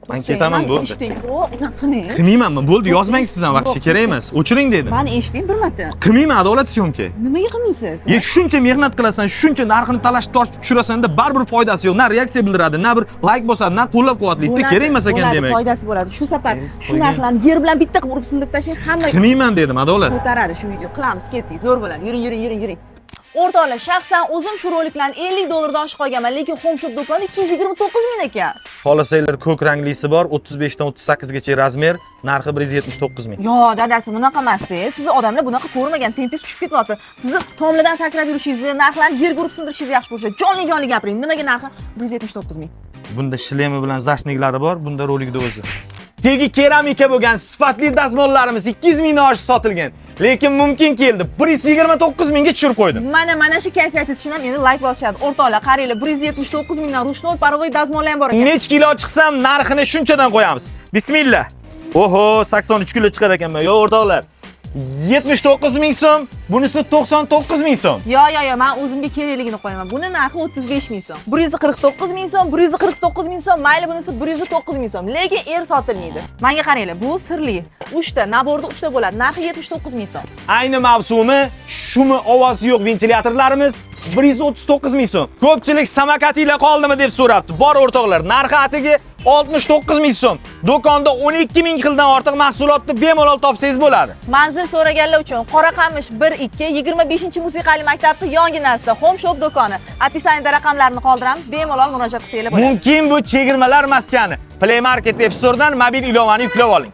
Men ketaman bo'ldi. Eshitding, unaqa qilmang. Qilmaymanmi? Bo'ldi, yozmang siz ham vaqti kerak emas. O'chiring dedim. Mani eshiting bir marta. Qilmayman, adolat syomka. Nimaga qilmaysiz? Shuncha mehnat qilasan, shuncha narxini talashib tortib tushirasan-da, baribir foydasi yo'q. Na reaksiya bildiradi, na bir like bosadi, na qo'llab-quvvatlaydi. Kerak emas ekan demak. Foydasi bo'ladi. Shu safar shu narxlarni yer bilan bitta qilib urib sindirib tashlang, hamma Qilmayman dedim, adolat. ko'taradi shu video. Qilamiz, ketdik. Zo'r bo'ladi. Yuring. O'rtoqlar, shaxsan o'zim shu roliklarni 50 dollardan oshib qolganman, lekin Home Shop do'koni 229 ming ekan. Xohlasanglar ko'k ranglisi bor, 35 dan 38 gacha razmer, narxi 179 ming. Yo, dadasi, bunaqa emas-da. Sizni odamlar bunaqa ko'rmagan, tempes tushib ketyapti. Sizni tomladan sakrab yurishingizni, narxlarni yerga urib sindirishingiz yaxshi bo'lsa, jonli gapiring. Nimaga narxi 179 ming? Bunda shlemi bilan zashniklari bor, bunda rolikda o'zi. Tegi keramika bo'lgan sifatli dazmollarimiz 200 mingdan oshib sotilgan. Lekin mumkin keldi. 129 mingga tushirib qo'ydim. Mana shu kayfiyatingiz uchun ham meni like bosishadi. O'rtoqlar, qaranglar, 179 mingdan ruchnoy parovoy dazmollar ham bor ekan. Nech kilo chiqsam, narxini shunchadan qo'yamiz. Bismillah. Oho, 83 kilo chiqar ekanman. Yo, o'rtoqlar. 79 ming so'm, bunisi 99 ming so'm. Yo, men o'zimga kerakligini qo'yaman. Buni narxi 35 ming so'm. 149 ming so'm, 149 ming so'm, mayli bunisi 109 ming so'm. Lekin sotilmaydi. Menga qaranglar, bu sirli. 3 ta, naborda 3 ta bo'ladi. Narxi 79 ming so'm. Ayni mavsumi shumi ovozi yo'q ventilyatorlarimiz 139 ming so'm. Ko'pchilik samakatinglar qoldimi deb so'rabdi. Bor o'rtoqlar, narxi atigi 69 ming so'm. Do'konda 12 ming xildan ortiq mahsulotni bemalol topsangiz bo'ladi. Manzil so'raganlar uchun Qoraqamish 1-2 25-musiqali maktabning yonginasida Home Shop do'koni. Opisaniyada raqamlarini qoldiramiz, bemalol murojaat qilsanglar bo'ladi. Mumkin bu chegirmalar maskani. Play Market App Store'dan mobil ilovani yuklab oling.